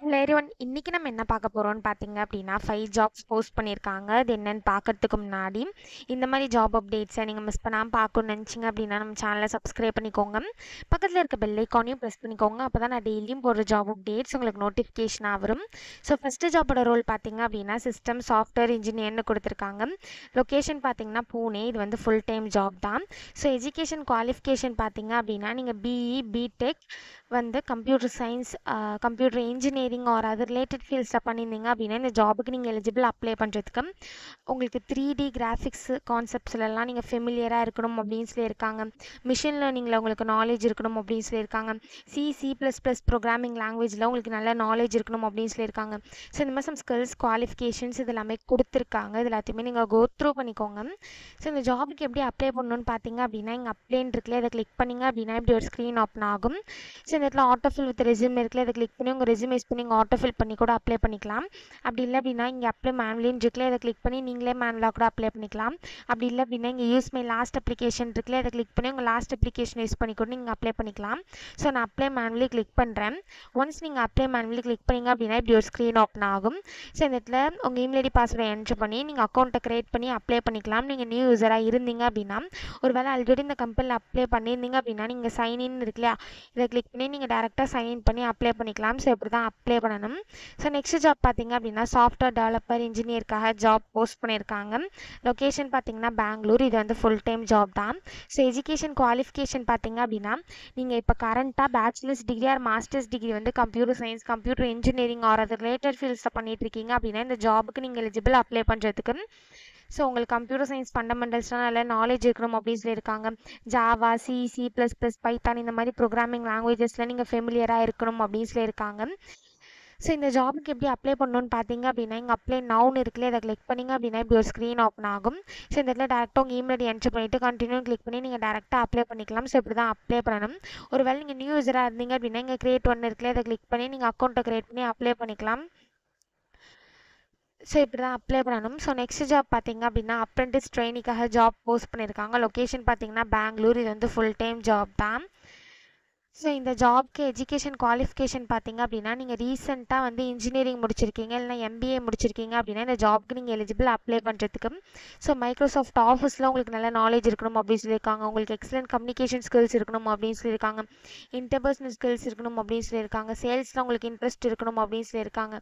Hello everyone, இன்னைக்கு நம்ம என்ன பார்க்க போறோம்னு பார்த்தீங்க அப்படின்னா 5 ஜாப்ஸ் போஸ்ட் பண்ணியிருக்காங்க. அது என்னன்னு பார்க்கறதுக்கு முன்னாடி இந்த மாதிரி ஜாப் அப்டேட்ஸை நீங்கள் மிஸ் பண்ணாமல் பார்க்கணும்னு நினச்சிங்க அப்படின்னா நம்ம சேனலை சப்ஸ்கிரைப் பண்ணிக்கோங்க. பக்கத்தில் இருக்க பெல் ஐக்கானையும் ப்ரெஸ் பண்ணிக்கோங்க. அப்போ தான் நான் டெய்லியும் போடுற ஜாப் அப்டேட்ஸ் உங்களுக்கு நோட்டிஃபிகேஷனாக வரும். ஸோ ஃபஸ்ட்டு ஜாப்போட ரோல் பார்த்தீங்க அப்படின்னா சிஸ்டம் சாஃப்ட்வேர் இன்ஜினியர்னு கொடுத்துருக்காங்க. லொக்கேஷன் பார்த்தீங்கன்னா பூனே. இது வந்து ஃபுல் டைம் ஜாப் தான். ஸோ எஜுகேஷன் குவாலிஃபிகேஷன் பார்த்தீங்க அப்படின்னா நீங்கள் பிஇ பிடெக் வந்து computer science, computer engineering or அது ரிலேட்டட் ஃபீல்ட்ஸில் பண்ணியிருந்தீங்க அப்படின்னா இந்த ஜாபுக்கு நீங்கள் எலிஜிபிள் அப்ளை பண்ணுறதுக்கு உங்களுக்கு 3D கிராஃபிக்ஸ் கான்செப்ட்ஸ்லாம் நீங்கள் ஃபெமிலியராக இருக்கணும் அப்படின்னு சொல்லியிருக்காங்க. மிஷின் லேர்னிங்கில் உங்களுக்கு நாலேஜ் இருக்கணும் அப்படின்னு சொல்லியிருக்காங்க. C++ ப்ரோக்ராமிங் லாங்குவேஜில் உங்களுக்கு நல்ல நாலேஜ் இருக்கணும் அப்படின்னு சொல்லியிருக்காங்க. ஸோ இந்த மாதிரி சம் ஸ்கில்ஸ் குவாலிஃபிகேஷன்ஸ் இது எல்லாமே கொடுத்துருக்காங்க. இது எல்லாத்தையுமே நீங்கள் கோ த்ரூ பண்ணிக்கோங்க. ஸோ இந்த ஜாபுக்கு எப்படி அப்ளை பண்ணணும்னு பார்த்தீங்க அப்படின்னா இங்கே அப்ளைன்னு இருக்குல்ல, அதை கிளிக் பண்ணிங்க அப்படின்னா இப்படி ஒரு ஸ்க்ரீன் ஓப்பன் ஆகும். ஸோ இந்த இடத்துல ஆட்டோஃபில் வித் ரெஸ்யூம் இருக்குல்ல, அதை கிளிக் பண்ணி உங்கள் ரெஸ்யூம் யூஸ் பண்ணி நீங்கள் ஆட்டோஃபில் பண்ணி கூட அப்ளை பண்ணிக்கலாம். அப்படி இல்லை அப்படின்னா இங்கே அப்ளை மேனுவலின்னு இருக்குல்ல, அதை கிளிக் பண்ணி நீங்களே மேனுவலாக கூட அப்ளை பண்ணிக்கலாம். அப்படி இல்லை அப்படின்னா இங்கே யூஸ் மை லாஸ்ட் அப்ளிகேஷன் இருக்குல்ல, அதை கிளிக் பண்ணி உங்கள் லாஸ்ட் அப்ளிகேஷன் யூஸ் பண்ணி கூட நீங்கள் அப்ளை பண்ணிக்கலாம். ஸோ நான் அப்ளை மேனுவலி கிளிக் பண்ணுறேன். ஒன்ஸ் நீங்கள் அப்ளை மேனுவலி கிளிக் பண்ணிங்க அப்படின்னா இப்படி ஒரு ஸ்க்ரீன் ஓப்பன் ஆகும். ஸோ இந்த இடத்துல உங்கள் இமெயில் ஐடி பாஸ்வேர்டை என்ட்ரு பண்ணி நீங்கள் அக்கௌண்ட்டை க்ரியேட் பண்ணி அப்ளை பண்ணிக்கலாம். நீங்கள் நியூ யூஸராக இருந்தீங்க அப்படின்னா, ஒரு வேளை ஆல்ரெடி இந்த கம்பெனியில் அப்ளை பண்ணியிருந்தீங்க அப்படின்னா நீங்கள் சைன்இன் இருக்குல்லையா, இதை கிளிக் பண்ணி நீங்கள் டேரெக்டாக சைன்இன் பண்ணி அப்ளை பண்ணிக்கலாம். ஸோ இப்படி தான் அப்ளை பண்ணணும். ஸோ நெக்ஸ்ட் ஜாப் பார்த்தீங்க அப்படின்னா சாஃப்ட்வேர் டெவலப்பர் இன்ஜினியருக்காக ஜாப் போஸ்ட் பண்ணியிருக்காங்க. லொக்கேஷன் பார்த்தீங்கன்னா பெங்களூர். இது வந்து ஃபுல் டைம் ஜாப் தான். ஸோ எஜுகேஷன் குவாலிஃபிகேஷன் பார்த்தீங்க அப்படின்னா நீங்கள் இப்போ கரண்ட்டாக bachelors degree or masters degree வந்து computer science, computer engineering or அது ரிலேட்டட் ஃபீல்ட்ஸில் பண்ணிட்டு இருக்கீங்க அப்படின்னா இந்த ஜாபுக்கு நீங்கள் எலிஜிபிள் அப்ளை பண்ணுறதுக்கு. ஸோ உங்களுக்கு கம்ப்யூட்டர் சயின்ஸ் ஃபண்டமெண்டல்ஸ்லாம் நல்ல நாலேஜ் இருக்கணும் அப்படின்னு சொல்லியிருக்காங்க. ஜாவா, C++, பைத்தான் இந்த மாதிரி ப்ரோக்ராமிங் லாங்குவேஜஸில் நீங்கள் ஃபெமிலியராக இருக்கணும் அப்படின்னு சொல்லியிருக்காங்க. ஸோ இந்த ஜாபுக்கு எப்படி அப்ளை பண்ணணும்னு பார்த்தீங்க அப்படின்னா இங்கே அப்ளை நவுன் இருக்குல்ல, அதை கிளிக் பண்ணிங்க அப்படின்னா இப்படி ஒரு ஸ்க்ரீன் ஓப்பன் ஆகும். ஸோ இந்த இடத்துல டேரெக்டாக உங்கள் இமெயில் ஐடி என்ட்ரு பண்ணிவிட்டு கண்டினியூ கிளிக் பண்ணி நீங்கள் டேரெக்டாக அப்ளை பண்ணிக்கலாம். ஸோ இப்படி தான் அப்ளை பண்ணணும். ஒரு வேளை நீங்கள் நியூ யூஸராக இருந்தீங்க அப்படின்னா இங்கே கிரியேட் ஒன்று இருக்குல்ல, அதை கிளிக் பண்ணி நீங்கள் அக்கௌண்ட்டை கிரியேட் பண்ணி அப்ளை பண்ணிக்கலாம். ஸோ இப்படி தான் அப்ளை பண்ணணும். ஸோ நெக்ஸ்ட் ஜாப் பார்த்தீங்க அப்படின்னா அப்ரெண்டிஸ் ட்ரெயினிக்காக ஜாப் போஸ்ட் பண்ணியிருக்காங்க. லொக்கேஷன் பார்த்தீங்கன்னா பெங்களூர். இது வந்து ஃபுல் டைம் ஜாப் தான். ஸோ இந்த ஜாப்க்கு எஜுகேஷன் குவாலிஃபிகேஷன் பார்த்தீங்க அப்படின்னா நீங்கள் ரீசெண்டாக வந்து இன்ஜினியரிங் முடிச்சிருக்கீங்க இல்லைனா MBA முடிச்சிருக்கீங்க அப்படின்னா இந்த ஜாப்க்கு நீங்கள் எலிஜிபிள் அப்ளை பண்ணுறதுக்கு. ஸோ மைக்ரோசாஃப்ட் ஆஃபீஸில் உங்களுக்கு நல்ல நாலேஜ் இருக்கணும் அப்படின்னு சொல்லியிருக்காங்க. உங்களுக்கு எக்ஸலண்ட் கம்யூனிகேஷன் ஸ்கில்ஸ் இருக்கணும் அப்படின்னு சொல்லியிருக்காங்க. இன்டர்பர்சனல் ஸ்கில்ஸ் இருக்கணும் அப்படின்னு சொல்லியிருக்காங்க. சேல்ஸில் உங்களுக்கு இன்ட்ரெஸ்ட் இருக்கணும் அப்படின்னு சொல்லியிருக்காங்க.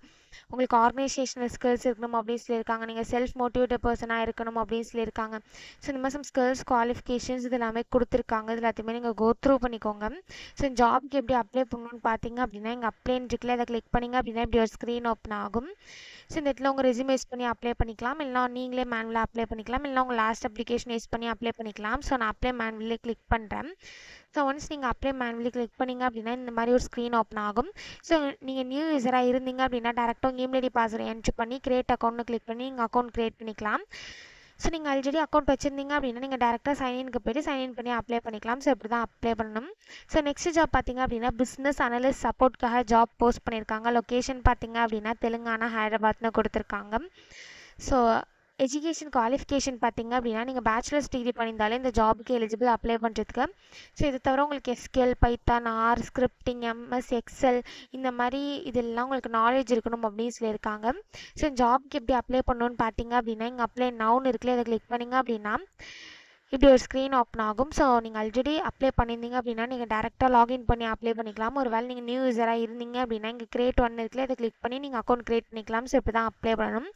உங்களுக்கு ஆர்கனைசேஷனல் ஸ்கில்ஸ் இருக்கணும் அப்படின்னு சொல்லியிருக்காங்க. நீங்கள் செல்ஃப் மோட்டிவேட்டட் பர்சனாக இருக்கணும் அப்படின்னு சொல்லியிருக்காங்க. ஸோ இந்த மாதிரி சம் ஸ்கில்ஸ் குவாலிஃபிகேஷன்ஸ் இது எல்லாமே கொடுத்துருக்காங்க. இது எல்லாத்தையுமே நீங்கள் கோ த்ரூ பண்ணிக்கோங்க. ஸோ ஜாப்க்கு எப்படி அப்ளை பண்ணணும்னு பார்த்தீங்க அப்படின்னா இங்கே அப்ளைன்னு இருக்குல்ல, அதை கிளிக் பண்ணிங்க அப்படின்னா இப்படி ஒரு ஸ்க்ரீன் ஓப்பன் ஆகும். ஸோ இந்த இடத்துல உங்கள் ரெஸ்யூம் யூஸ் பண்ணி அப்ளை பண்ணிக்கலாம். இல்லைனா நீங்களே மேனுவலாக அப்ளை பண்ணிக்கலாம். இல்லைனா உங்கள் லாஸ்ட் அப்ளிகேஷன் யூஸ் பண்ணி அப்ளை பண்ணிக்கலாம். ஸோ நான் அப்ளை மேனுவலி கிளிக் பண்ணுறேன். ஸோ ஒன்ஸ் நீங்கள் அப்ளை மேனுவலி கிளிக் பண்ணிங்க அப்படின்னா இந்த மாதிரி ஒரு ஸ்க்ரீன் ஓப்பன் ஆகும். ஸோ நீங்கள் நியூ யூஸராக இருந்தீங்க அப்படின்னா டேரெக்டாக உங்கள் இமெயில் ஐடி பாஸ்வேர்டை என்ட்ரு பண்ணி கிரியேட் அக்கௌண்ட்னு கிளிக் பண்ணி நீங்கள் அக்கௌண்ட் கிரியேட் பண்ணிக்கலாம். ஸோ நீங்கள் ஆல்ரெடி அக்கௌண்ட் வச்சுருந்தீங்க அப்படின்னா நீங்கள் டேரெக்டாக சைன்இனுக்கு போய்ட்டு சைன்இன் பண்ணி அப்ளை பண்ணிக்கலாம். ஸோ இப்படி தான் அப்ளை பண்ணணும். ஸோ நெக்ஸ்ட் ஜாப் பார்த்தீங்க அப்படின்னா பிஸ்னஸ் அனலிஸ்ட் சப்போர்ட்காக ஜாப் போஸ்ட் பண்ணியிருக்காங்க. லொக்கேஷன் பார்த்தீங்க அப்படின்னா தெலுங்கானா, ஹைதராபாத்னு கொடுத்துருக்காங்க. ஸோ எஜுகேஷன் குவாலிஃபிகேஷன் பார்த்தீங்க அப்படின்னா நீங்கள் பேச்சுலர்ஸ் டிகிரி பண்ணியிருந்தாலே இந்த ஜாபுக்கு எலிஜிபிள் அப்ளை பண்ணுறதுக்கு. ஸோ இது தவிர உங்களுக்கு SQL, Python, R, scripting, MS Excel இந்த மாதிரி இதெல்லாம் உங்களுக்கு நாலேஜ் இருக்கணும் அப்படின்னு சொல்லியிருக்காங்க. ஸோ ஜாப்க்கு எப்படி அப்ளை பண்ணணும்னு பார்த்தீங்க அப்படின்னா இங்கே அப்ளை நவுன் இருக்குல்ல, அதை கிளிக் பண்ணிங்க அப்படின்னா இப்படி ஒரு ஸ்க்ரீன் ஓப்பன் ஆகும். ஸோ நீங்கள் ஆல்ரெடி அப்ளை பண்ணியிருந்தீங்க அப்படின்னா நீங்கள் டேரெக்டாக லாகின் பண்ணி அப்ளை பண்ணிக்கலாம். ஒரு வேளை நீங்கள் நியூ யூஸராக இருந்தீங்க அப்படின்னா இங்கே கிரியேட் ஒன்று இருக்குல்ல, அதை கிளிக் பண்ணி நீங்கள் அக்கௌண்ட் கிரியேட் பண்ணிக்கலாம். ஸோ இப்படி தான் அப்ளை பண்ணணும்.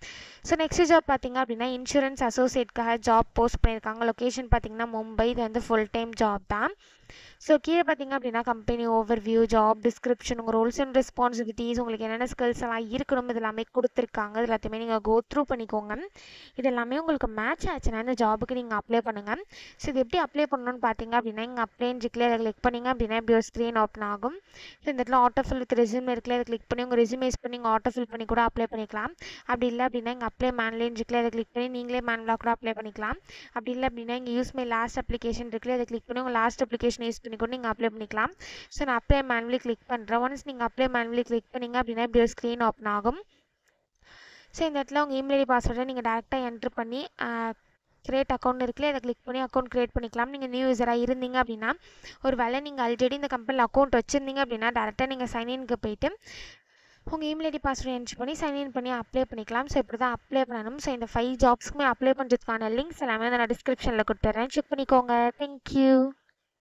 ஸோ நெக்ஸ்ட் ஜாப் பார்த்தீங்க அப்படின்னா இன்சூரன்ஸ் அசோசியேட்காக ஜாப் போஸ்ட் பண்ணியிருக்காங்க. லொக்கேஷன் பார்த்தீங்கன்னா மும்பை. இது வந்து ஃபுல் டைம் ஜாப் தான். ஸோ கீழே பார்த்தீங்க அப்படின்னா கம்பெனி ஓவர்வியூ, ஜாப் டிஸ்கிரிப்ஷன், உங்கள் ரோல்ஸ் அண்ட் ரெஸ்பான்சிபிலிட்டிஸ், உங்களுக்கு என்னென்ன ஸ்கில்ஸ் எல்லாம் இருக்கணும் இது எல்லாமே கொடுத்துருக்காங்க. இது எல்லாத்தையுமே நீங்கள் கோ த்ரூ பண்ணிக்கோங்க. இது எல்லாமே உங்களுக்கு மேட்ச் ஆச்சுன்னா இந்த ஜாபுக்கு நீங்கள் அப்ளை பண்ணுங்கள். ஸோ இது எப்படி அப்ளை பண்ணணும்னு பார்த்தீங்க அப்படின்னா இங்கே அப்ளைன்னு இருக்குல்ல, அதை கிளிக் பண்ணிங்க அப்படின்னா இப்படி ஒரு ஸ்க்ரீன் ஓப்பன் ஆகும். ஸோ இந்த இடத்துல ஆட்டோஃபில் வித் ரெஸ்யூம் இருக்குல்ல, அதை கிளிக் பண்ணி உங்கள் ரெஸ்யூம் யூஸ் பண்ணி நீங்கள் ஆட்டோஃபில் பண்ணி கூட அப்ளை பண்ணிக்கலாம். அப்படி இல்லை அப்படின்னா இங்கே அப்ளை மேனுவலின்னு இருக்குல்ல, அதை கிளிக் பண்ணி நீங்களே மேனுவலாக கூட அப்ளை பண்ணிக்கலாம். அப்படி இல்லை அப்படின்னா இங்கே யூஸ் மை லாஸ்ட் அப்ளிகேஷன் இருக்குல்ல, அதை கிளிக் பண்ணி உங்கள் லாஸ்ட் அப்ளிகேஷன் யூஸ் பண்ணி கூட நீங்கள் அப்ளை பண்ணிக்கலாம். ஸோ நான் அப்ளை மேனுவலி கிளிக் பண்ணுறேன். ஒன்ஸ் நீங்கள் அப்ளை மேனுவலி கிளிக் பண்ணிங்க அப்படின்னா இப்படி ஒரு ஸ்க்ரீன் ஓப்பன் ஆகும். ஸோ இந்த இடத்துல உங்கள் இமெயில் ஐடி பாஸ்வேர்டை நீங்கள் டேரெக்டாக என்ட்ரு பண்ணி கிரியேட் அக்கௌண்ட் இருக்குல்ல, அதை கிளிக் பண்ணி அக்கௌண்ட் கிரியேட் பண்ணிக்கலாம். நீங்கள் நியூ யூஸராக இருந்தீங்க அப்படின்னா ஒரு வேளை நீங்கள் ஆல்ரெடி இந்த கம்பெனியில் அக்கௌண்ட் வச்சுருந்தீங்க அப்படின்னா டேரெக்டாக நீங்கள் சைன்இனுக்கு போயிட்டு உங்கள் இமெயில் ஐடி பாஸ்வேர்டு என்ட்ரு பண்ணி சைன்இன் பண்ணி அப்ளை பண்ணிக்கலாம். ஸோ இப்படி தான் அப்ளை பண்ணணும். ஸோ இந்த 5 ஜாப்ஸ்க்குமே அப்ளை பண்ணுறதுக்கான லிங்க்ஸ் எல்லாமே நான் டிஸ்கிரிப்ஷனில் கொடுத்துட்றேன். செக் பண்ணிக்கோங்க. தேங்க்யூ.